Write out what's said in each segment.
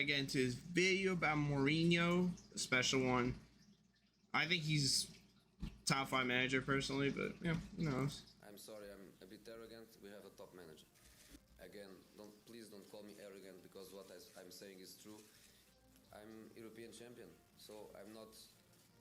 get into his video about Mourinho, a special one. I think he's top 5 manager personally, but yeah, who knows? I'm sorry, I'm a bit arrogant. We have a top manager. Again, please don't call me arrogant because what I'm saying is true. I'm European champion, so I'm not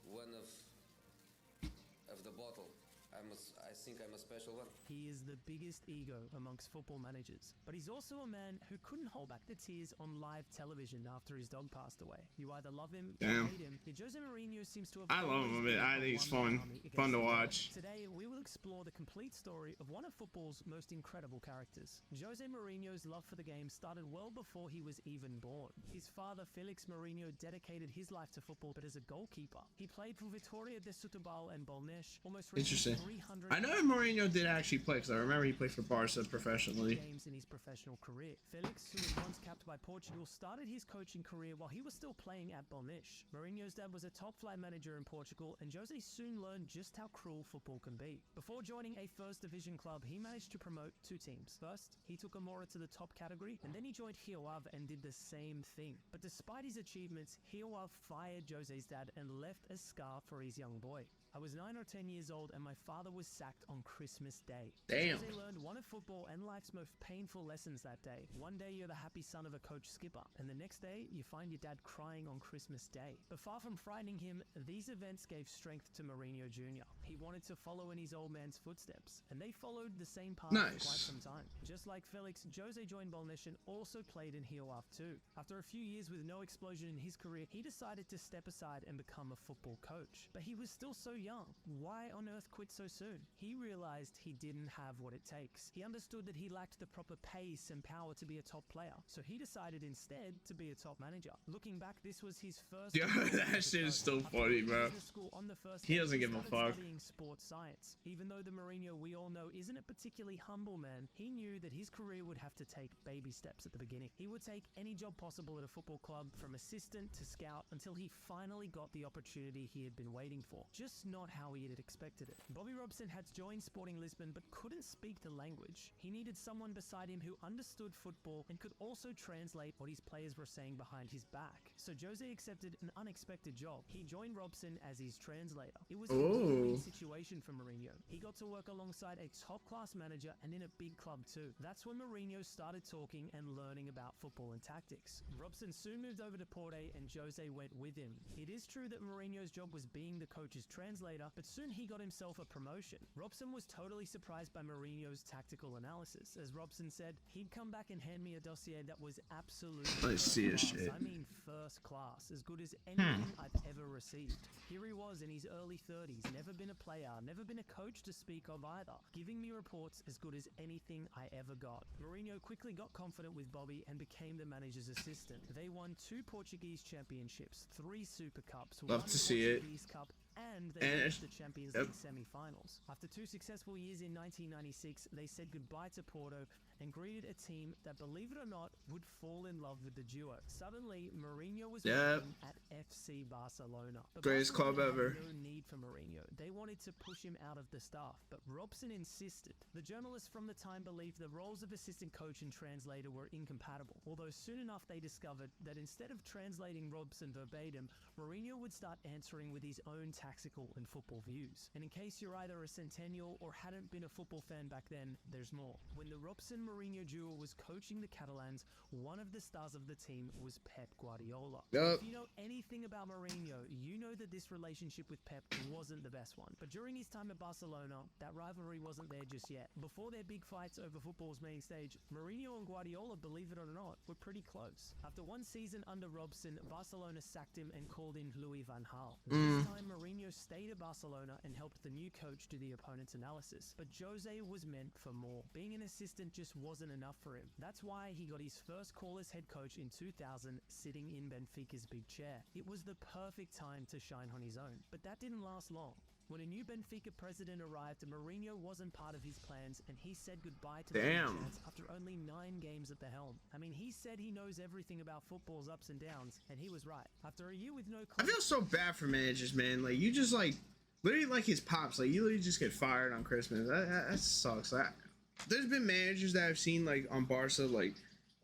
one of the bottle. I think I'm a special one. He is the biggest ego amongst football managers, but he's also a man who couldn't hold back the tears on live television after his dog passed away. You either love him or hate him. Jose Mourinho seems to have... I love him a bit. I think he's fun to watch. Today, we will explore the complete story of one of football's most incredible characters. Jose Mourinho's love for the game started well before he was even born. His father, Felix Mourinho, dedicated his life to football, but as a goalkeeper. He played for Vitória de Setúbal and Bolnes, almost interesting. I know Mourinho did actually play because I remember he played for Barca professionally. Games in his professional career. Felix, who was once capped by Portugal, started his coaching career while he was still playing at Bolnes. Mourinho's dad was a top flight manager in Portugal, and Jose soon learned just how cruel football can be. Before joining a first division club, he managed to promote 2 teams. First, he took Amora to the top category, and then he joined Rio Ave and did the same thing. But despite his achievements, Rio Ave fired Jose's dad and left a scar for his young boy. I was 9 or 10 years old and my father was sacked on Christmas Day. Damn. Jose learned one of football and life's most painful lessons that day. One day you're the happy son of a coach skipper, and the next day you find your dad crying on Christmas Day. But far from frightening him, these events gave strength to Mourinho Jr. He wanted to follow in his old man's footsteps, and they followed the same path for quite some time. Just like Felix, Jose joined Bolnes and also played in Rio Ave too. After a few years with no explosion in his career, he decided to step aside and become a football coach. But he was still so young. Why on earth quit so soon? He realized he didn't have what it takes. He understood that he lacked the proper pace and power to be a top player, so he decided instead to be a top manager. Looking back, this was his first... Yeah, that shit is still funny, bro. He doesn't give a fuck. Studying sports science. Even though the Mourinho we all know isn't a particularly humble man, he knew that his career would have to take baby steps at the beginning. He would take any job possible at a football club, from assistant to scout, until he finally got the opportunity he had been waiting for. Just not how he had expected it. Bobby Robson had joined Sporting Lisbon but couldn't speak the language. He needed someone beside him who understood football and could also translate what his players were saying behind his back. So Jose accepted an unexpected job. He joined Robson as his translator. It was a win-win situation for Mourinho. He got to work alongside a top-class manager and in a big club too. That's when Mourinho started talking and learning about football and tactics. Robson soon moved over to Porto and Jose went with him. It is true that Mourinho's job was being the coach's translator, but soon he got himself a promotion. Robson was totally surprised by Mourinho's tactical analysis. As Robson said, he'd come back and hand me a dossier that was absolutely shit. I mean first class, as good as anything I've ever received. Here he was in his early 30s, never been a player, never been a coach to speak of either, giving me reports as good as anything I ever got. Mourinho quickly got confident with Bobby and became the manager's assistant. They won 2 Portuguese championships, 3 Super Cups, Love to see it. Cup, and they reached the Champions League semi-finals. After 2 successful years in 1996, they said goodbye to Porto and greeted a team that, believe it or not, would fall in love with the duo. Suddenly, Mourinho was working at FC Barcelona. But Greatest club ever. No need for Mourinho. They wanted to push him out of the staff, but Robson insisted. The journalists from the time believed the roles of assistant coach and translator were incompatible, although soon enough they discovered that instead of translating Robson verbatim, Mourinho would start answering with his own tactical and football views. And in case you're either a centennial or hadn't been a football fan back then, there's more. When the Robson-Mourinho duo was coaching the Catalans, one of the stars of the team was Pep Guardiola. If you know anything about Mourinho, you know that this relationship with Pep wasn't the best one. But during his time at Barcelona, that rivalry wasn't there just yet. Before their big fights over football's main stage, Mourinho and Guardiola, believe it or not, were pretty close. After one season under Robson, Barcelona sacked him and called in Louis van Gaal. This time, Mourinho stayed at Barcelona and helped the new coach do the opponent's analysis. But Jose was meant for more. Being an assistant just wasn't enough for him. That's why he got his first call as head coach in 2000, sitting in Benfica's big chair. It was the perfect time to shine on his own. But that didn't last long. When a new Benfica president arrived, Mourinho wasn't part of his plans, and he said goodbye to the chance after only 9 games at the helm. I mean, he said he knows everything about football's ups and downs, and he was right. After a year with no club, I feel so bad for managers, man. Like, you just, like, literally like his pops. Like, you literally just get fired on Christmas. That sucks. There's been managers that I've seen, like, on Barca, like,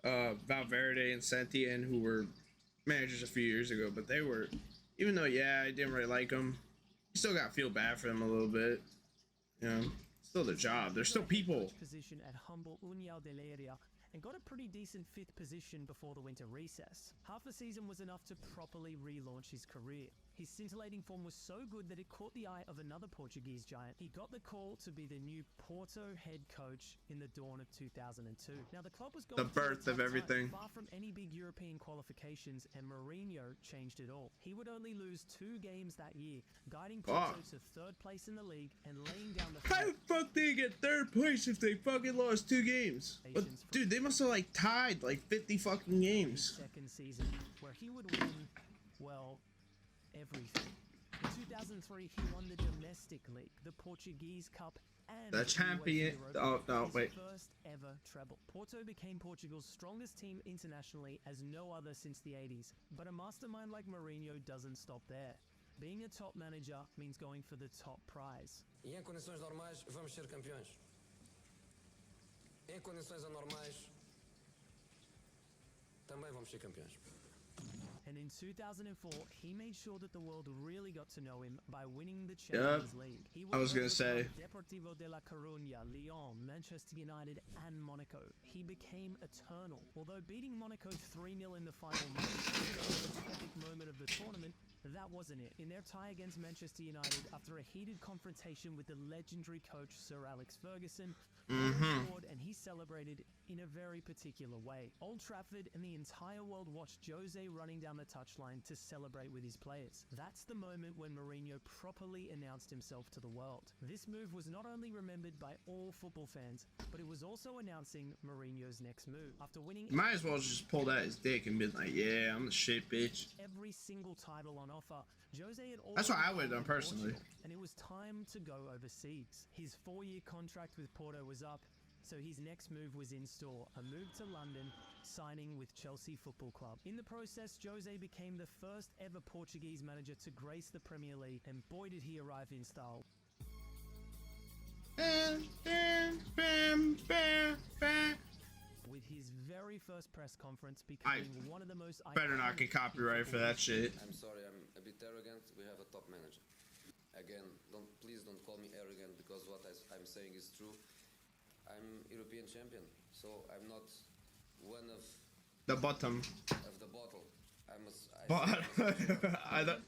Valverde and Sentién, who were managers a few years ago, but they were, even though I didn't really like them, you still got to feel bad for them a little bit. You know, still their job. They're still people. Position at humble União de Leiria and got a pretty decent 5th position before the winter recess. Half a season was enough to properly relaunch his career. His scintillating form was so good that it caught the eye of another Portuguese giant. He got the call to be the new Porto head coach in the dawn of 2002. Now the club was going The birth of everything. far from any big European qualifications, and Mourinho changed it all. He would only lose 2 games that year, guiding Porto to 3rd place in the league and laying down the How the fuck they get 3rd place if they fucking lost 2 games? But, dude, they must have like tied like 50 fucking games. Second season, where he would win, well, everything. In 2003, he won the domestic league, the Portuguese Cup, and The champion. Oh no, wait. First ever treble. Porto became Portugal's strongest team internationally as no other since the 80s. But a mastermind like Mourinho doesn't stop there. Being a top manager means going for the top prize. E em condições normais vamos ser campeões. Em condições anormais também vamos ser campeões. And in 2004, he made sure that the world really got to know him by winning the Champions League. He I was gonna say. Deportivo de la Coruña, Lyon, Manchester United, and Monaco. He became eternal. Although beating Monaco 3-0 in the final match was the epic moment of the tournament, that wasn't it. In their tie against Manchester United, after a heated confrontation with the legendary coach Sir Alex Ferguson, scored and he celebrated in a very particular way. Old Trafford and the entire world watched Jose running down the touchline to celebrate with his players. That's the moment when Mourinho properly announced himself to the world. This move was not only remembered by all football fans, but it was also announcing Mourinho's next move. After winning Might as well just pulled out his dick and been like, yeah, I'm the shit, bitch. every single title on offer, Jose had That's what I already would have done come to personally. Portugal, and it was time to go overseas. His 4-year contract with Porto was up, so his next move was in store, a move to London, signing with Chelsea Football Club. In the process, Jose became the first ever Portuguese manager to grace the Premier League, and boy did he arrive in style. With his very first press conference becoming one of the most Better not get copyrighted for that shit. I'm sorry, I'm a bit arrogant. We have a top manager. Again, please don't call me arrogant because what I'm saying is true. I'm European champion, so I'm not one of The bottom. the bottle. I don't.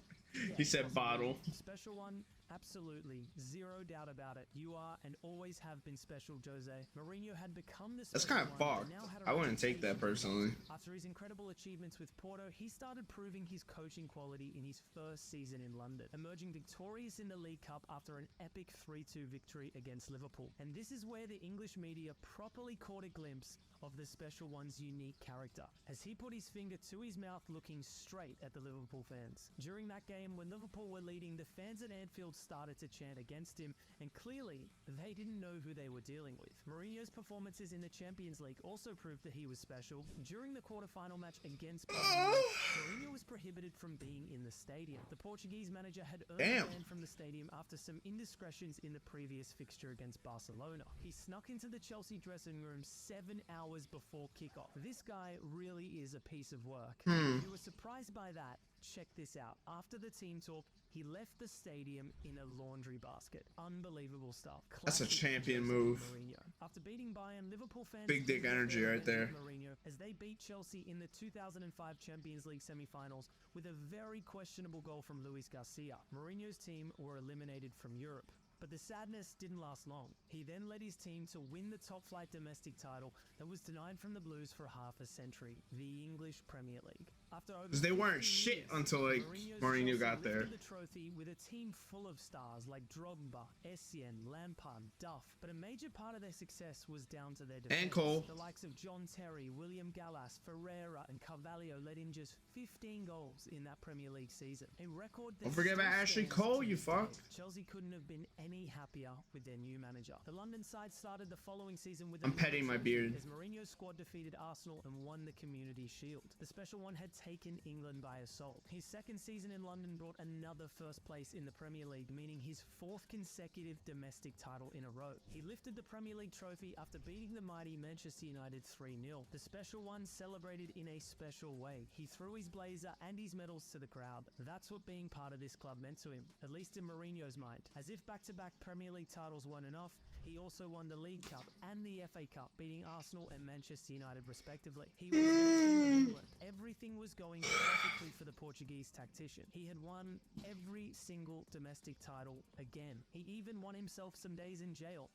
He said bottle. Special one, absolutely, zero doubt about it. You are and always have been special, Jose. Mourinho had become the That's special kind of one, fucked. but now had a I wouldn't take that reputation. personally. After his incredible achievements with Porto, he started proving his coaching quality in his first season in London, emerging victorious in the League Cup after an epic 3-2 victory against Liverpool. And this is where the English media properly caught a glimpse of the special one's unique character, as he put his finger to his mouth looking straight at the Liverpool fans. During that game, when Liverpool were leading, the fans at Anfield started to chant against him, and clearly, they didn't know who they were dealing with. Mourinho's performances in the Champions League also proved that he was special. During the quarter-final match against Bayern, Mourinho was prohibited from being in the stadium. The Portuguese manager had earned a ban from the stadium after some indiscretions in the previous fixture against Barcelona. He snuck into the Chelsea dressing room 7 hours before kickoff. This guy really is a piece of work. If you were surprised by that, check this out. After the team talk, he left the stadium in a laundry basket. Unbelievable stuff. That's a Classic champion Jose move. Mourinho. After beating Bayern, Liverpool fans Big dick energy right there. Mourinho as they beat Chelsea in the 2005 Champions League semi-finals with a very questionable goal from Luis Garcia. Mourinho's team were eliminated from Europe. But the sadness didn't last long. He then led his team to win the top-flight domestic title that was denied from the Blues for half a century, the English Premier League. After over 'Cause they weren't 15 shit years, until, like, Mourinho's Mourinho Chelsea got there. lifted the trophy with a team full of stars like Drogba, Essien, Lampard, Duff. But a major part of their success was down to their defense. And Cole. The likes of John Terry, William Gallas, Ferreira, and Carvalho let in just 15 goals in that Premier League season. A record that Don't forget about still Ashley stands Cole, to you this day. fuck. Chelsea couldn't have been any any happier with their new manager. The London side started the following season with I'm petting my beard. as Mourinho's squad defeated Arsenal and won the Community Shield. The Special One had taken England by assault. His second season in London brought another first place in the Premier League, meaning his fourth consecutive domestic title in a row. He lifted the Premier League trophy after beating the mighty Manchester United 3-0. The Special One celebrated in a special way. He threw his blazer and his medals to the crowd. That's what being part of this club meant to him, at least in Mourinho's mind. As if back-to-back Premier League titles weren't enough, he also won the League Cup and the FA Cup, beating Arsenal and Manchester United respectively. He was the King of England. Everything was going perfectly for the Portuguese tactician. He had won every single domestic title again. He even won himself some days in jail.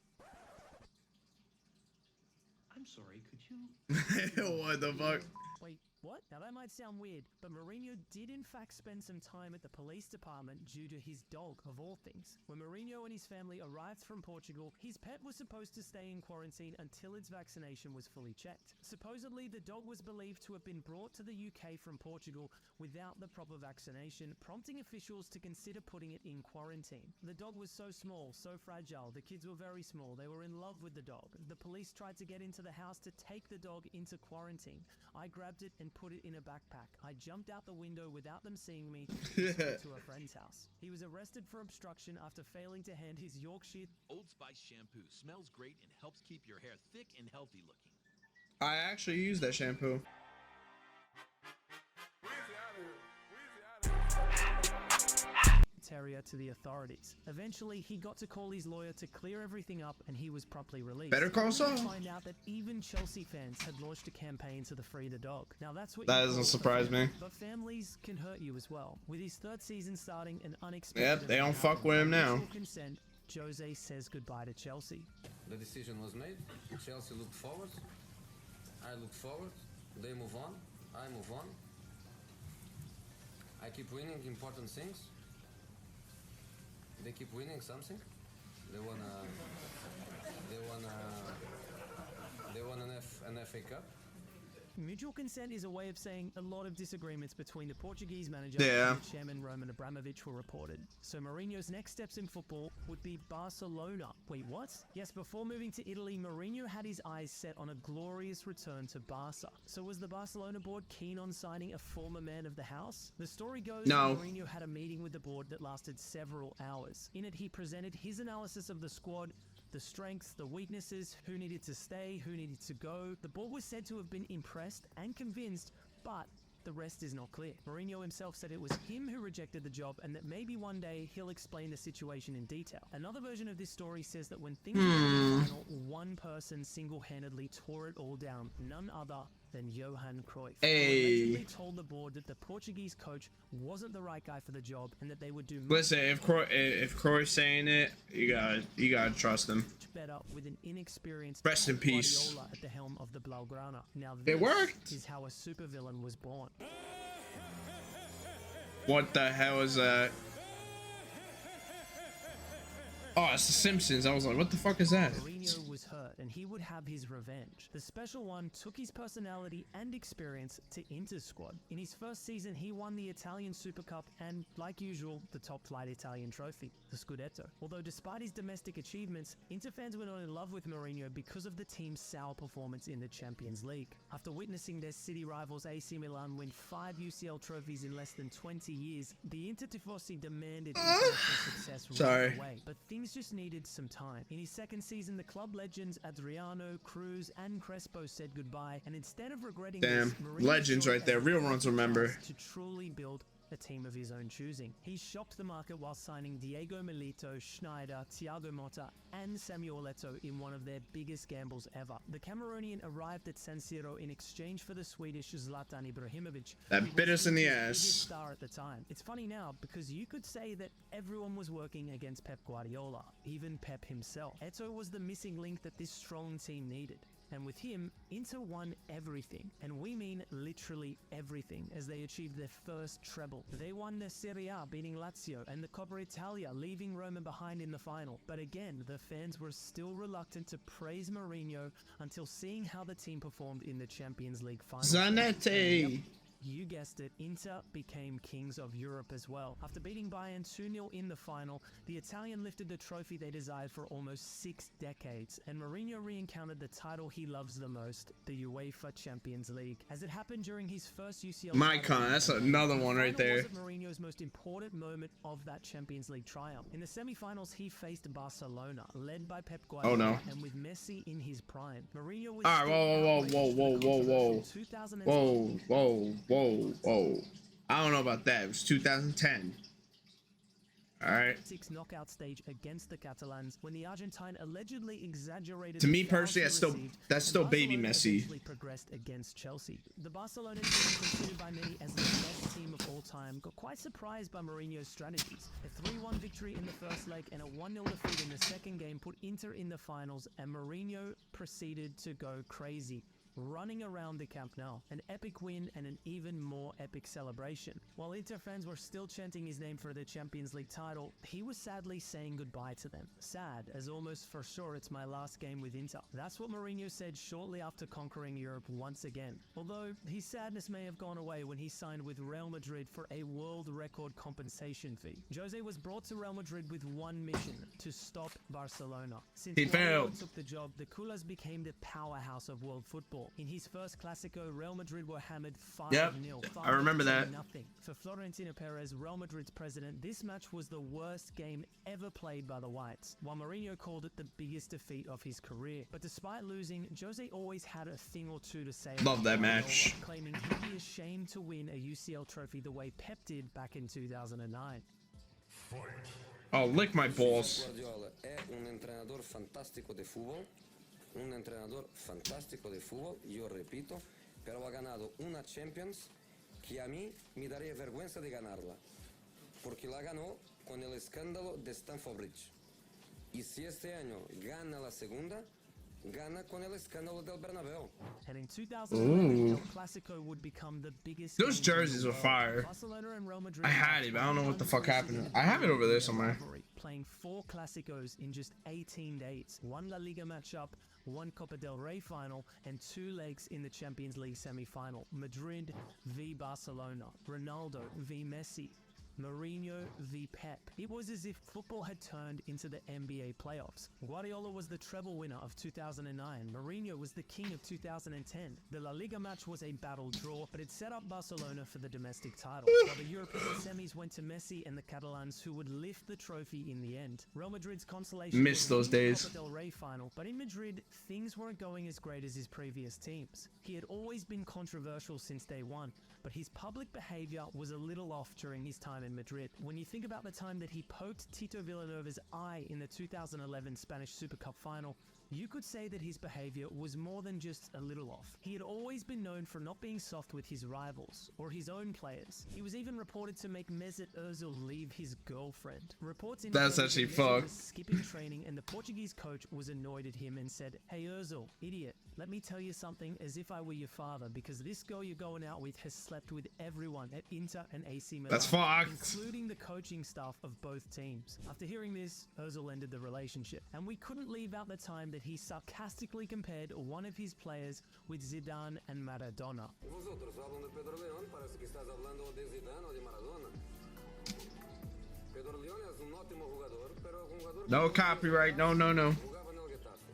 I'm sorry, could you... What the fuck? Wait, what? Now that might sound weird, but Mourinho did in fact spend some time at the police department due to his dog, of all things. When Mourinho and his family arrived from Portugal, his pet was supposed to stay in quarantine until its vaccination was fully checked. Supposedly, the dog was believed to have been brought to the UK from Portugal without the proper vaccination, prompting officials to consider putting it in quarantine. The dog was so small, so fragile, the kids were very small, they were in love with the dog. The police tried to get into the house to take the dog into quarantine. I grabbed it and put it in a backpack. I jumped out the window without them seeing me to a friend's house. He was arrested for obstruction after failing to hand his Yorkshire Old Spice shampoo smells great and helps keep your hair thick and healthy looking. I actually use that shampoo. Terrier to the authorities. Eventually, he got to call his lawyer to clear everything up and he was promptly released. Better Call Saul. To find out that even Chelsea fans had launched a campaign to free the dog. Now that's what That you doesn't call surprise a family, me. But families can hurt you as well. With his third season starting, an unexpected Yep, they don't event fuck happened. with him By now. mutual consent, Jose says goodbye to Chelsea. The decision was made. Chelsea looked forward. I look forward. They move on. I move on. I keep winning important things. They keep winning something. They won an FA Cup. Mutual consent is a way of saying a lot of disagreements between the Portuguese manager Yeah. and the chairman Roman Abramovich were reported. So Mourinho's next steps in football would be Barcelona. Wait, what? Yes, before moving to Italy, Mourinho had his eyes set on a glorious return to Barca. So was the Barcelona board keen on signing a former man of the house? The story goes No. that Mourinho had a meeting with the board that lasted several hours. In it, he presented his analysis of the squad, the strengths, the weaknesses, who needed to stay, who needed to go. The board was said to have been impressed and convinced, but the rest is not clear. Mourinho himself said it was him who rejected the job and that maybe one day he'll explain the situation in detail. Another version of this story says that when things were in the final, one person single-handedly tore it all down, none other than Johan Cruyff. Hey. Who allegedly told the board that the Portuguese coach wasn't the right guy for the job and that they would do Listen, if Cruyff's saying it, you gotta trust him. much better with an inexperienced Rest in Pep peace. Guardiola at the helm of the Blaugrana. Now It this worked. is how a supervillain was born. What the hell is that? Oh, it's The Simpsons. I was like, what the fuck is that? Mourinho was hurt and he would have his revenge. The Special One took his personality and experience to Inter's squad. In his first season, he won the Italian Super Cup and, like usual, the top-flight Italian trophy, the Scudetto. Although despite his domestic achievements, Inter fans were not in love with Mourinho because of the team's sour performance in the Champions League. After witnessing their city rivals AC Milan win 5 UCL trophies in less than 20 years, the Inter Tifosi demanded international success Sorry. right away. But things just needed some time. In his second season, the club legends Adriano, Cruz, and Crespo said goodbye, and instead of regretting Damn, this, Mourinho legends saw it right there. as Real a ones remember. chance to truly build a team of his own choosing. He shocked the market while signing Diego Milito, Schneider, Thiago Motta, and Samuel Eto'o in one of their biggest gambles ever. The Cameroonian arrived at San Siro in exchange for the Swedish Zlatan Ibrahimovic. That who was bit us in the Inter's biggest ass. star at the time. It's funny now because you could say that everyone was working against Pep Guardiola, even Pep himself. Eto'o was the missing link that this strong team needed. And with him, Inter won everything. And we mean literally everything, as they achieved their first treble. They won the Serie A, beating Lazio, and the Coppa Italia, leaving Roma behind in the final. But again, the fans were still reluctant to praise Mourinho until seeing how the team performed in the Champions League final. Zanetti. You guessed it, Inter became kings of Europe as well. After beating Bayern 2-0 in the final, the Italian lifted the trophy they desired for almost 6 decades, and Mourinho re-encountered the title he loves the most, the UEFA Champions League. As it happened during his first UCL Mycon, that's another one right there. Was Mourinho's most important moment of that Champions League triumph. In the semi-finals, he faced Barcelona, led by Pep Guardiola, oh no, and with Messi in his prime. Mourinho was whoa. I don't know about that. It was 2010. All right. 6 knockout stage against the Catalans when the Argentine allegedly exaggerated. To me personally, that's still baby Messi. Progressed against Chelsea. The Barcelona team, considered by many as the best team of all time, got quite surprised by Mourinho's strategies. A 3-1 victory in the first leg and a 1-0 defeat in the second game put Inter in the finals, and Mourinho proceeded to go crazy, running around the Camp Nou. An epic win and an even more epic celebration. While Inter fans were still chanting his name for the Champions League title, he was sadly saying goodbye to them. Sad, as almost for sure it's my last game with Inter. That's what Mourinho said shortly after conquering Europe once again. Although his sadness may have gone away when he signed with Real Madrid for a world record compensation fee. Jose was brought to Real Madrid with one mission: to stop Barcelona. Since he failed. Took the job, the Culés became the powerhouse of world football. In his first Clásico, Real Madrid were hammered 5-0. I remember that. Nothing. For Florentino Perez, Real Madrid's president, this match was the worst game ever played by the Whites, while Mourinho called it the biggest defeat of his career. But despite losing, Jose always had a thing or two to say. Love that match. Claiming he'd be ashamed to win a UCL trophy the way Pep did back in 2009. Oh, lick my balls. Guardiola è un entrenador fantástico de fútbol. Un entrenador fantástico de fútbol, yo repito, pero ha ganado una Champions que a mí me daría vergüenza de ganarla, porque la ganó con el escándalo de Stamford Bridge. Y si este año gana la segunda, gana con el escándalo del Bernabéu. And in 2011, El Clásico would become the biggest. Those jerseys were fire. Barcelona and Real Madrid. I had it, but I don't know what the fuck happened. I have it over there somewhere. Playing 4 Clásicos in just 18 days. 1 La Liga matchup, 1 Copa del Rey final, and 2 legs in the Champions League semi-final. Madrid v Barcelona, Ronaldo v Messi, Mourinho v Pep. It was as if football had turned into the NBA playoffs. Guardiola was the treble winner of 2009. Mourinho was the king of 2010. The La Liga match was a battle draw, but it set up Barcelona for the domestic title. While the European semis went to Messi and the Catalans, who would lift the trophy in the end. Real Madrid's consolation missed those days. Copa del Rey final, but in Madrid, things weren't going as great as his previous teams. He had always been controversial since day one, but his public behavior was a little off during his time in Madrid. When you think about the time that he poked Tito Villanova's eye in the 2011 Spanish Super Cup final, you could say that his behavior was more than just a little off. He had always been known for not being soft with his rivals or his own players. He was even reported to make Mesut Ozil leave his girlfriend. Reports That's actually fucked. Skipping training, and the Portuguese coach was annoyed at him and said, "Hey Ozil, idiot, let me tell you something as if I were your father, because this girl you're going out with has slept with everyone at Inter and AC Milan, that's fucked, including the coaching staff of both teams." After hearing this, Ozil ended the relationship, and we couldn't leave out the time that he sarcastically compared one of his players with Zidane and Maradona. Vosotros hablan de Pedro León, parece que estás hablando de Zidane o de Maradona. Pedro León es un ótimo jugador, pero jugador. No copyright, no. Jugaba en el Getafe.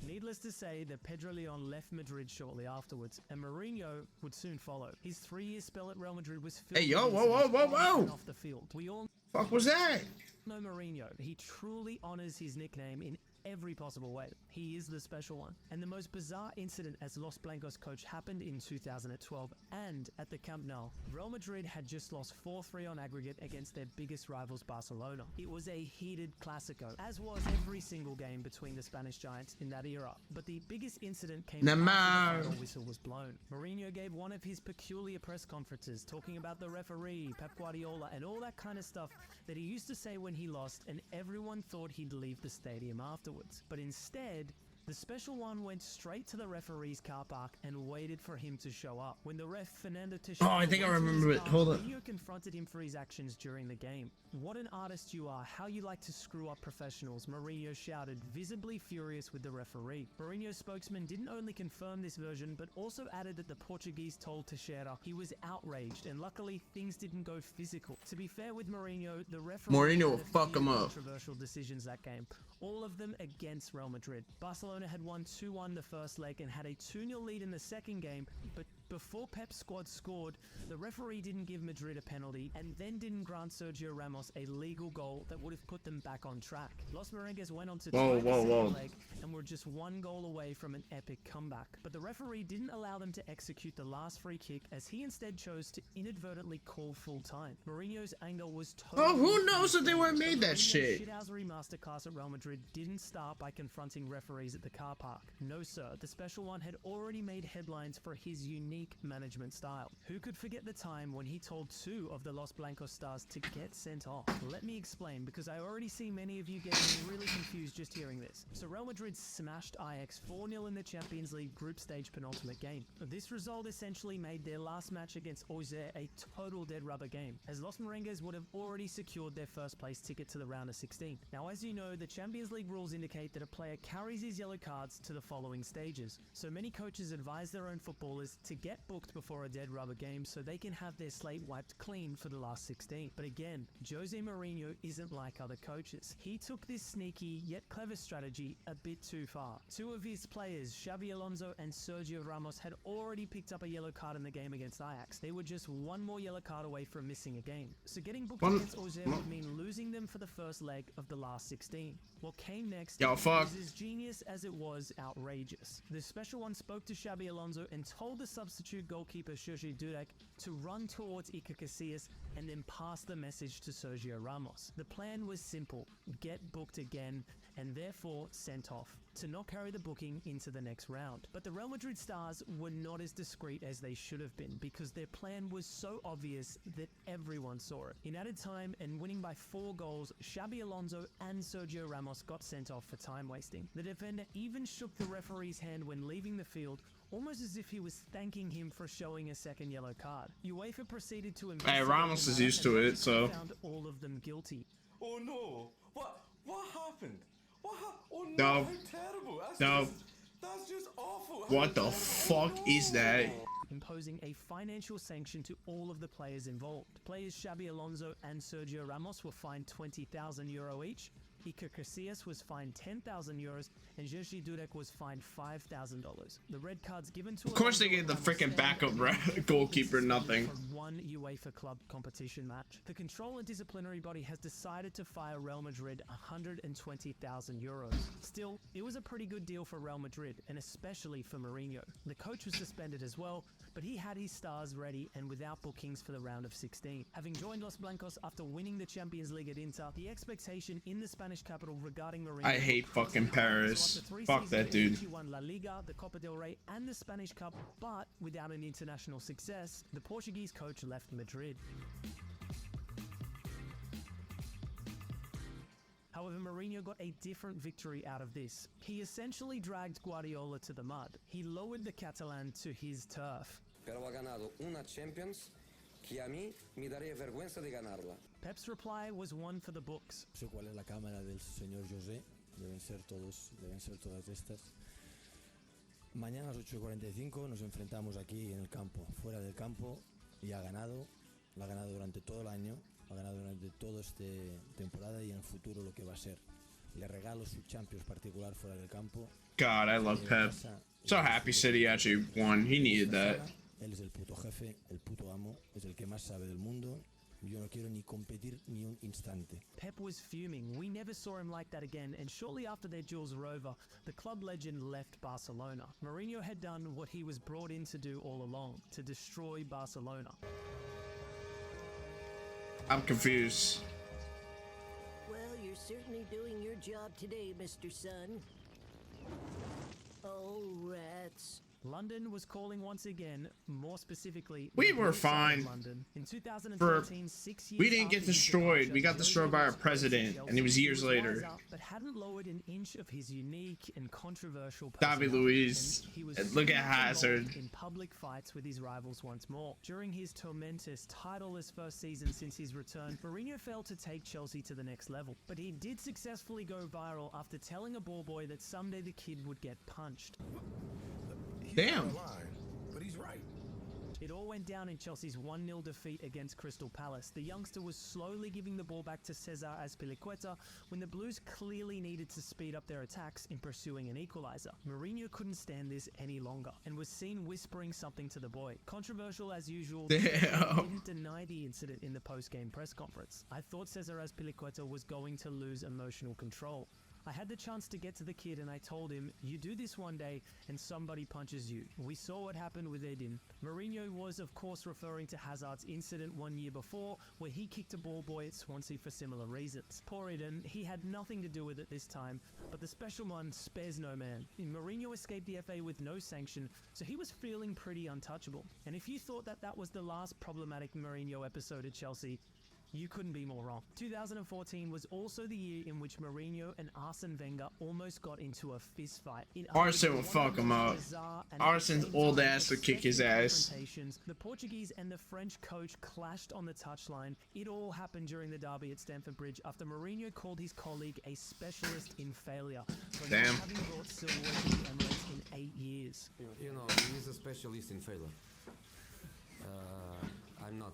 Needless to say that Pedro León left Madrid shortly afterwards, and Mourinho would soon follow. His 3-year spell at Real Madrid was filled Hey, yo, with whoa. incidents off the field. We all Fuck was that? know Mourinho. He truly honors his nickname in every possible way. He is the special one. And the most bizarre incident as Los Blancos coach happened in 2012 and at the Camp Nou. Real Madrid had just lost 4-3 on aggregate against their biggest rivals Barcelona. It was a heated Clásico, as was every single game between the Spanish giants in that era. But the biggest incident came after the final whistle was blown. Mourinho gave one of his peculiar press conferences talking about the referee, Pep Guardiola, and all that kind of stuff that he used to say when he lost, and everyone thought he'd leave the stadium afterwards. But instead, The special one went straight to the referee's car park and waited for him to show up. When the ref Fernando Teixeira Oh, I think I went to his remember it. car, Hold up. Mourinho confronted him for his actions during the game. "What an artist you are, how you like to screw up professionals," Mourinho shouted, visibly furious with the referee. Mourinho's spokesman didn't only confirm this version, but also added that the Portuguese told Teixeira he was outraged, and luckily things didn't go physical. To be fair with Mourinho, the referee Mourinho had will a fuck few him up. controversial decisions that game, all of them against Real Madrid. Barcelona had won 2-1 the first leg and had a 2-0 lead in the second game, but before Pep's squad scored, the referee didn't give Madrid a penalty and then didn't grant Sergio Ramos a legal goal that would have put them back on track. Los Merengues went on to tie the second leg and were just one goal away from an epic comeback. But the referee didn't allow them to execute the last free kick, as he instead chose to inadvertently call full time. Mourinho's anger was totally... Oh, who knows that they weren't made that Mourinho's shit? shithousery masterclass at Real Madrid didn't start by confronting referees at the car park. No sir, the special one had already made headlines for his unique management style. Who could forget the time when he told 2 of the Los Blancos stars to get sent off? Let me explain, because I already see many of you getting really confused just hearing this. So Real Madrid smashed Ajax 4-0 in the Champions League group stage penultimate game. This result essentially made their last match against Auxerre a total dead rubber game, as Los Merengues would have already secured their first place ticket to the round of 16. Now, as you know, the Champions League rules indicate that a player carries his yellow cards to the following stages. So many coaches advise their own footballers to get booked before a dead rubber game so they can have their slate wiped clean for the last 16. But again, Jose Mourinho isn't like other coaches. He took this sneaky yet clever strategy a bit too far. 2 of his players, Xabi Alonso and Sergio Ramos, had already picked up a yellow card in the game against Ajax. They were just one more yellow card away from missing a game. So getting booked against Auxerre would mean losing them for the first leg of the last 16. What came next was as genius as it was outrageous. The special one spoke to Xabi Alonso and told the substitute goalkeeper Sergio Dudek to run towards Iker Casillas and then pass the message to Sergio Ramos. The plan was simple: get booked again and therefore sent off, to not carry the booking into the next round. But the Real Madrid stars were not as discreet as they should have been, because their plan was so obvious that everyone saw it. In added time and winning by 4 goals, Xabi Alonso and Sergio Ramos got sent off for time wasting. The defender even shook the referee's hand when leaving the field, almost as if he was thanking him for showing a second yellow card. UEFA proceeded to investigate. Hey, Ramos is used to it, so found all of them guilty. Oh no! What happened? Oh no! No. How terrible! No. That's just awful! What the fuck is that? Imposing a financial sanction to all of the players involved. Players Xabi Alonso and Sergio Ramos were fined €20,000 each. Iker Casillas was fined €10,000 and Jerzy Dudek was fined $5,000. The red cards given to... Of course they gave the freaking backup goalkeeper nothing. ...from one UEFA club competition match. The control and disciplinary body has decided to fire Real Madrid €120,000. Still, it was a pretty good deal for Real Madrid, and especially for Mourinho. The coach was suspended as well, but he had his stars ready and without bookings for the round of 16. Having joined Los Blancos after winning the Champions League at Inter, the expectation in the Spanish capital regarding Mourinho... I hate fucking Paris. Fuck that dude. He won La Liga, the Copa del Rey, and the Spanish Cup, but without an international success, the Portuguese coach left Madrid. However, Mourinho got a different victory out of this. He essentially dragged Guardiola to the mud. He lowered the Catalan to his turf. Pero ha ganado una Champions que a mí me daría vergüenza de ganarla. Pep's reply was one for the books. No sé cuál es la cámara del señor José, deben ser todas estas. Mañana a las 8:45 nos enfrentamos aquí en el campo, fuera del campo, y ha ganado, lo ha ganado durante todo el año, ha ganado durante toda esta temporada y en el futuro lo que va a ser. Le regalo su Champions particular fuera del campo. God, I love Pep. So happy City actually won. He needed that. Él es el puto jefe, el puto amo, es el que más sabe del mundo. Yo no quiero ni competir ni un instante. Pep was fuming. We never saw him like that again, and shortly after their duels were over, the club legend left Barcelona. Mourinho had done what he was brought in to do all along, to destroy Barcelona. I'm confused. Well, you're certainly doing your job today, Mr. Sun. Oh, rats. London was calling once again, more specifically, We the were blue side of fine. London. In 2013, 6 years We didn't after get his destroyed. departure, We got destroyed by our was coach of president, and it was Chelsea. years He later. wise up, but hadn't lowered an inch of his unique and controversial David personality, Luiz. and he was And look soon at involved Hazard. in public fights with his rivals once more. During his tormentous, titleless first season since his return, Mourinho failed to take Chelsea to the next level, but he did successfully go viral after telling a ball boy that someday the kid would get punched. Damn. But he's right. It all went down in Chelsea's 1-0 defeat against Crystal Palace. The youngster was slowly giving the ball back to Cesar Azpilicueta when the Blues clearly needed to speed up their attacks in pursuing an equalizer. Mourinho couldn't stand this any longer and was seen whispering something to the boy. Controversial as usual, he didn't deny the incident in the post-game press conference. I thought Cesar Azpilicueta was going to lose emotional control. I had the chance to get to the kid and I told him, you do this one day and somebody punches you. We saw what happened with Edin. Mourinho was of course referring to Hazard's incident 1 year before where he kicked a ball boy at Swansea for similar reasons. Poor Edin, he had nothing to do with it this time, but the special one spares no man. Mourinho escaped the FA with no sanction, so he was feeling pretty untouchable. And if you thought that that was the last problematic Mourinho episode at Chelsea, you couldn't be more wrong. 2014 was also the year in which Mourinho and Arsene Wenger almost got into a fist fight. Arsene will fuck him up. Arsene's old ass would kick his ass. The Portuguese and the French coach clashed on the touchline. It all happened during the derby at Stamford Bridge after Mourinho called his colleague a specialist in failure for not having brought silverware to the Emirates in 8 years. You know, he's a specialist in failure. I'm not.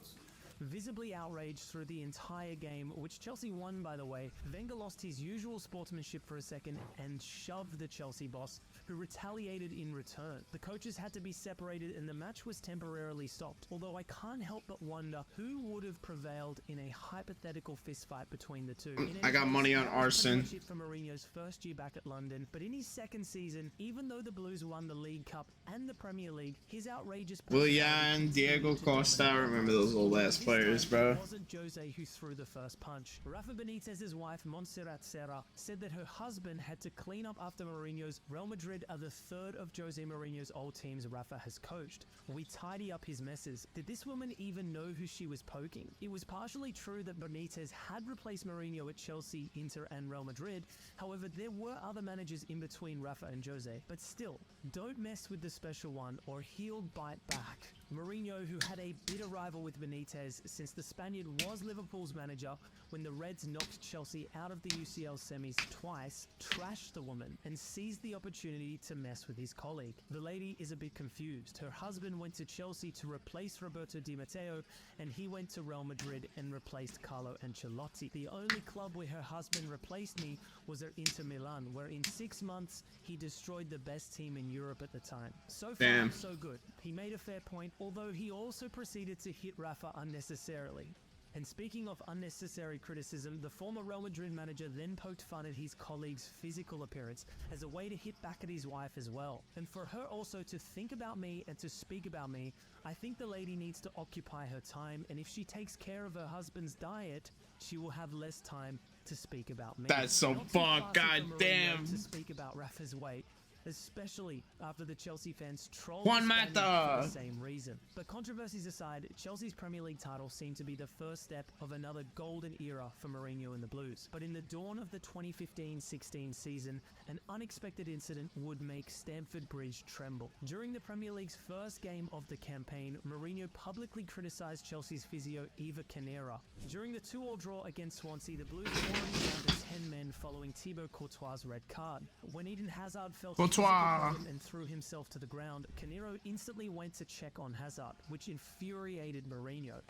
Visibly outraged through the entire game, which Chelsea won by the way, Wenger lost his usual sportsmanship for a second and shoved the Chelsea boss, who retaliated in return. The coaches had to be separated and the match was temporarily stopped, although I can't help but wonder who would have prevailed in a hypothetical fistfight between the two. I got money on Arsene. For Mourinho's first year back at London, but in his second season, even though the Blues won the League Cup and the Premier League, his outrageous Willian, Diego Costa, I remember those old ass players, bro. It wasn't Jose who threw the first punch. Rafa Benitez's wife, Montserrat Serra, said that her husband had to clean up after Mourinho's. Real Madrid are the third of Jose Mourinho's old teams Rafa has coached. We tidy up his messes. Did this woman even know who she was poking? It was partially true that Benitez had replaced Mourinho at Chelsea, Inter and Real Madrid. However, there were other managers in between Rafa and Jose. But still, don't mess with the special one or he'll bite back. Mourinho, who had a bitter rival with Benitez since the Spaniard was Liverpool's manager when the Reds knocked Chelsea out of the UCL semis twice, trashed the woman and seized the opportunity to mess with his colleague. The lady is a bit confused. Her husband went to Chelsea to replace Roberto Di Matteo and he went to Real Madrid and replaced Carlo Ancelotti. The only club where her husband replaced me was at Inter Milan, where in 6 months he destroyed the best team in Europe at the time. So far, so good. He made a fair point, although he also proceeded to hit Rafa unnecessarily. And speaking of unnecessary criticism, the former Real Madrid manager then poked fun at his colleague's physical appearance as a way to hit back at his wife as well. And for her also to think about me and to speak about me, I think the lady needs to occupy her time, and if she takes care of her husband's diet, she will have less time to speak about me. That's so fuck, goddamn. To speak about Rafa's weight, especially after the Chelsea fans trolled Juan the Spaniard Mata. for the same reason. But controversies aside, Chelsea's Premier League title seemed to be the first step of another golden era for Mourinho and the Blues. But in the dawn of the 2015-16 season, an unexpected incident would make Stamford Bridge tremble. During the Premier League's first game of the campaign, Mourinho publicly criticised Chelsea's physio Eva Canera. During the 2-2 draw against Swansea, the Blues were already down to 10 men following Thibaut Courtois' red card. When Eden Hazard felt and threw himself to the ground, Canero instantly went to check on Hazard, which infuriated Mourinho.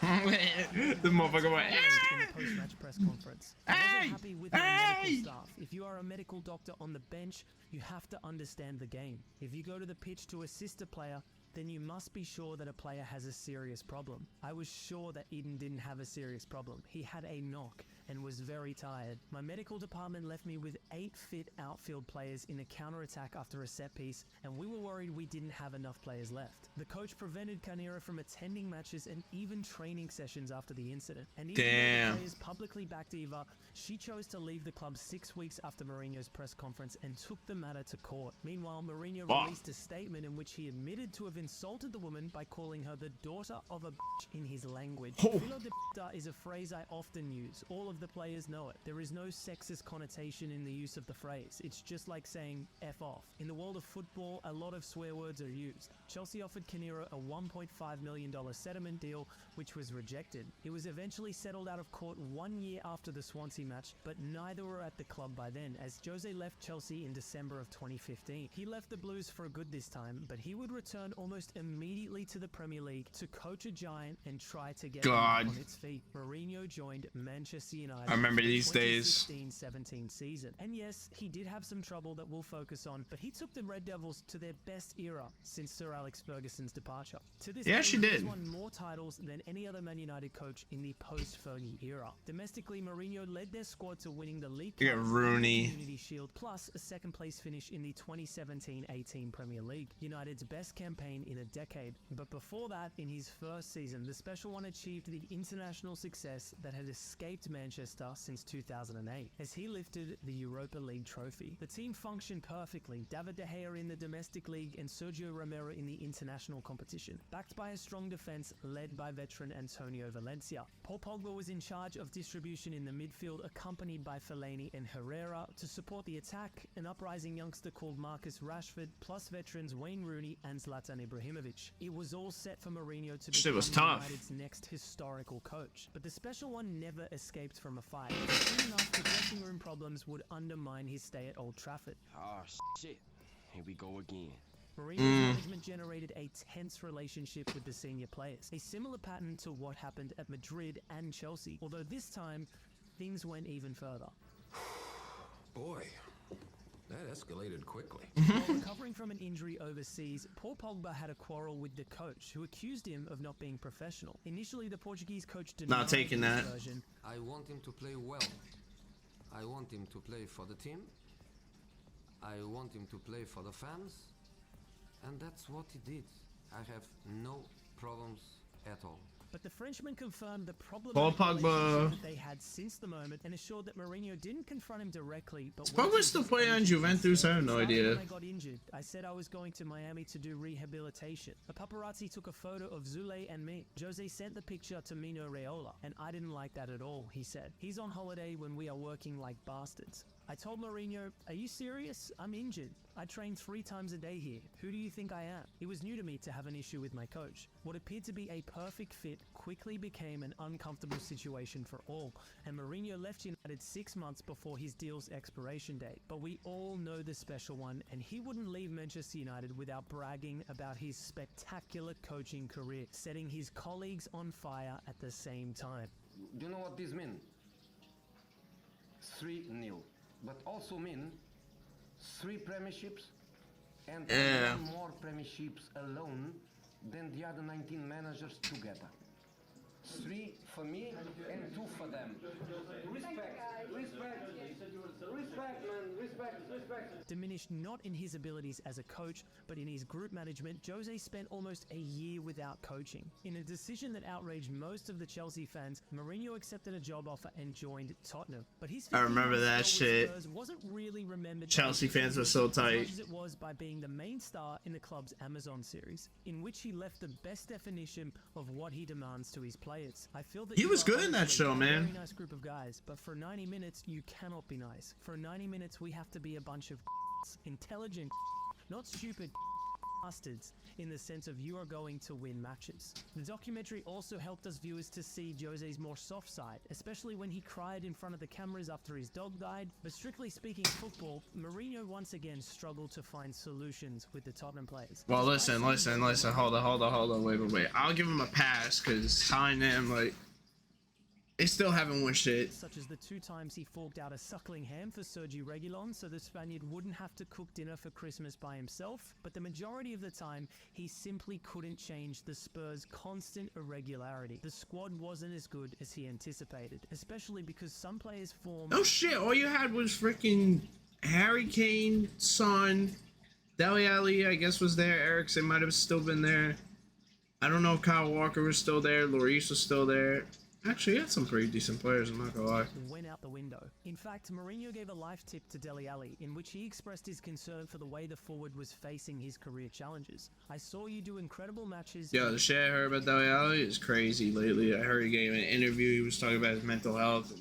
The motherfucker went, in the post-match press conference. I wasn't happy with my medical staff. If you are a medical doctor on the bench, you have to understand the game. If you go to the pitch to assist a player, then you must be sure that a player has a serious problem. I was sure that Eden didn't have a serious problem. He had a knock, and was very tired. My medical department left me with 8 fit outfield players in a counterattack after a set piece, and we were worried we didn't have enough players left. The coach prevented Carneiro from attending matches and even training sessions after the incident. And even though the players publicly backed Eva, she chose to leave the club 6 weeks after Mourinho's press conference and took the matter to court. Meanwhile, Mourinho released a statement in which he admitted to have insulted the woman by calling her the daughter of a bitch in his language. Filo de puta is a phrase I often use. All of the players know it. There is no sexist connotation in the use of the phrase. It's just like saying F off. In the world of football, a lot of swear words are used. Chelsea offered Carneiro a $1.5 million settlement deal, which was rejected. It was eventually settled out of court 1 year after the Swansea match, but neither were at the club by then, as Jose left Chelsea in December of 2015. He left the Blues for good this time, but he would return almost immediately to the Premier League to coach a giant and try to get it on its feet. Mourinho joined Manchester United. I remember these days. 2016-17 season. And yes, he did have some trouble that we'll focus on, but he took the Red Devils to their best era since Sir Alex Ferguson's departure. To this day, he's won more titles than any other Man United coach in the post-Fergie era. Domestically, Mourinho led their squad to winning the League Cup, Rooney, Community Shield, plus a second-place finish in the 2017-18 Premier League, United's best campaign in a decade. But before that, in his first season, the Special One achieved the international success that had escaped Manchester since 2008, as he lifted the Europa League trophy. The team functioned perfectly, David De Gea in the domestic league and Sergio Romero in the international competition, backed by a strong defense led by veteran Antonio Valencia. Paul Pogba was in charge of distribution in the midfield, accompanied by Fellaini and Herrera. To support the attack, an uprising youngster called Marcus Rashford, plus veterans Wayne Rooney and Zlatan Ibrahimovic. It was all set for Mourinho to become United's next historical coach. But the Special One never escaped from a fight. Soon enough, the dressing room problems would undermine his stay at Old Trafford. Oh, shit. Here we go again. Mourinho's management generated a tense relationship with the senior players, a similar pattern to what happened at Madrid and Chelsea, although this time, things went even further. Boy, that escalated quickly. While recovering from an injury overseas, Paul Pogba had a quarrel with the coach, who accused him of not being professional. Initially, the Portuguese coach denied not taking that. version. I want him to play well. I want him to play for the team. I want him to play for the fans. And that's what he did. I have no problems at all. But the Frenchman confirmed the problem Pogba that they had since the moment and assured that Mourinho didn't confront him directly. But Pogba's still playing on Juventus? I have no idea. When I got injured, I said I was going to Miami to do rehabilitation. A paparazzi took a photo of Zule and me. Jose sent the picture to Mino Raiola, and I didn't like that at all, he said. He's on holiday when we are working like bastards. I told Mourinho, are you serious? I'm injured. I train 3 times a day here. Who do you think I am? It was new to me to have an issue with my coach. What appeared to be a perfect fit quickly became an uncomfortable situation for all, and Mourinho left United 6 months before his deal's expiration date. But we all know the Special One, and he wouldn't leave Manchester United without bragging about his spectacular coaching career, setting his colleagues on fire at the same time. Do you know what this means? 3-0. But also mean 3 premierships and 1 more premierships alone than the other 19 managers together. 3 for me and 2 for them. Respect, man, respect. Diminished not in his abilities as a coach, but in his group management, Jose spent almost a year without coaching. In a decision that outraged most of the Chelsea fans, Mourinho accepted a job offer and joined Tottenham. But his I remember that shit. Wasn't really remembered. Chelsea fans were so tight. As much as it was by being the main star in the club's Amazon series, in which he left the best definition of what he demands to his players. I feel that he was good in that show, man. Very nice group of guys, but for 90 minutes you cannot be nice. For 90 minutes we have to be a bunch of intelligent, not stupid bastards in the sense of you are going to win matches. The documentary also helped us viewers to see Jose's more soft side, especially when he cried in front of the cameras after his dog died. But strictly speaking football, Mourinho once again struggled to find solutions with the Tottenham players. Well, listen, hold on, wait. I'll give him a pass, because Tottenham, like, They still haven't won shit. Such as the 2 times he forked out a suckling ham for Sergi Reguilon so the Spaniard wouldn't have to cook dinner for Christmas by himself, but the majority of the time, he simply couldn't change the Spurs' constant irregularity. The squad wasn't as good as he anticipated, especially because some players formed... Oh shit, all you had was freaking Harry Kane, Son, Dele Alli, I guess, was there. Eriksson might have still been there. I don't know if Kyle Walker was still there. Lloris was still there. Actually, he had some pretty decent players, I'm not gonna lie. Went out the window. In fact, Mourinho gave a life tip to Dele Alli, in which he expressed his concern for the way the forward was facing his career challenges. I saw you do incredible matches. Yo, the shit I heard about Dele Alli is crazy lately. I heard he gave an interview, he was talking about his mental health.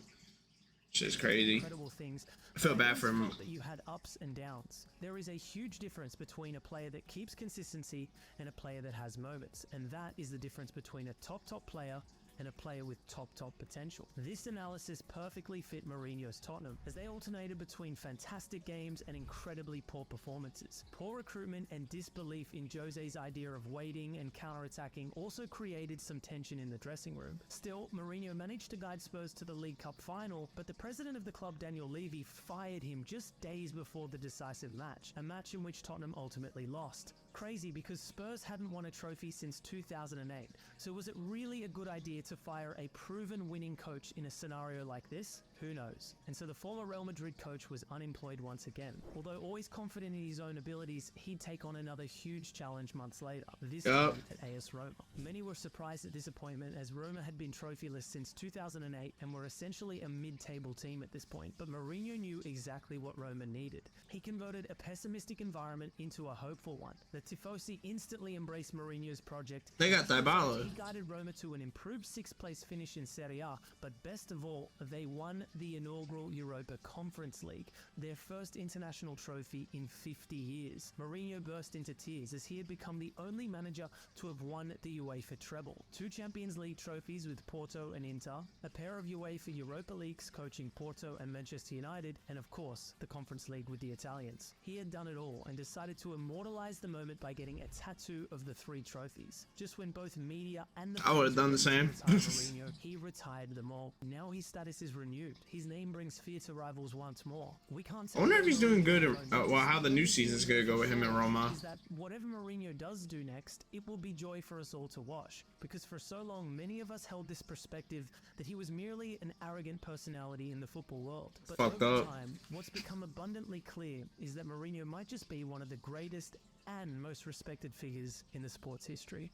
Shit's crazy. Incredible things. I feel bad for him. That you had ups and downs. There is a huge difference between a player that keeps consistency and a player that has moments, and that is the difference between a top player and a player with top potential. This analysis perfectly fit Mourinho's Tottenham, as they alternated between fantastic games and incredibly poor performances. Poor recruitment and disbelief in Jose's idea of waiting and counter-attacking also created some tension in the dressing room. Still, Mourinho managed to guide Spurs to the League Cup final, but the president of the club, Daniel Levy, fired him just days before the decisive match, a match in which Tottenham ultimately lost. Crazy, because Spurs hadn't won a trophy since 2008, so was it really a good idea to fire a proven winning coach in a scenario like this? Who knows? And so the former Real Madrid coach was unemployed once again. Although always confident in his own abilities, he'd take on another huge challenge months later, this time at AS Roma. Many were surprised at this appointment, as Roma had been trophyless since 2008 and were essentially a mid-table team at this point, but Mourinho knew exactly what Roma needed. He converted a pessimistic environment into a hopeful one. The Tifosi instantly embraced Mourinho's project. They got Dybala. He guided Roma to an improved 6th place finish in Serie A, but best of all, they won the inaugural Europa Conference League, their first international trophy in 50 years. Mourinho burst into tears as he had become the only manager to have won the UEFA treble. 2 Champions League trophies with Porto and Inter, a pair of UEFA Europa Leagues coaching Porto and Manchester United, and of course, the Conference League with the Italians. He had done it all and decided to immortalize the moment by getting a tattoo of the 3 trophies. Just when both media and the I would have done the same. Mourinho, he retired them all. Now his status is renewed. His name brings fear to rivals once more. We can't I wonder if he's doing good. Well, how the new season's gonna go with him in Roma. Is that whatever Mourinho does do next, it will be joy for us all to watch. Because for so long, many of us held this perspective that he was merely an arrogant personality in the football world. But Fucked over up. time, what's become abundantly clear is that Mourinho might just be one of the greatest and most respected figures in the sport's history.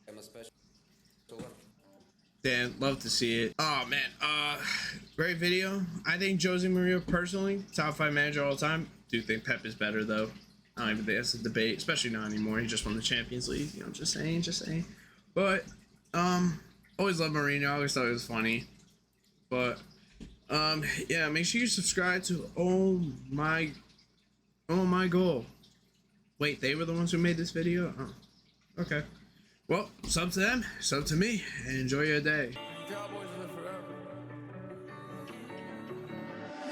I'm a special one. Damn, love to see it. Oh man, great video. I think Jose Mourinho personally, top 5 manager all time. Do think Pep is better though. I don't even think that's a debate, especially not anymore. He just won the Champions League. You know, just saying. But always loved Mourinho. I always thought it was funny. But yeah, make sure you subscribe to Oh My Goal. Wait, they were the ones who made this video? Oh, okay. Well, sub to them, sub to me, and enjoy your day.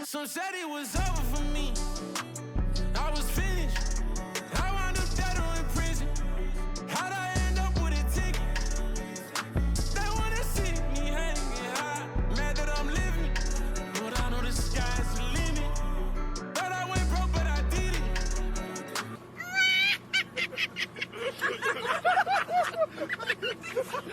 Some said it was over for me.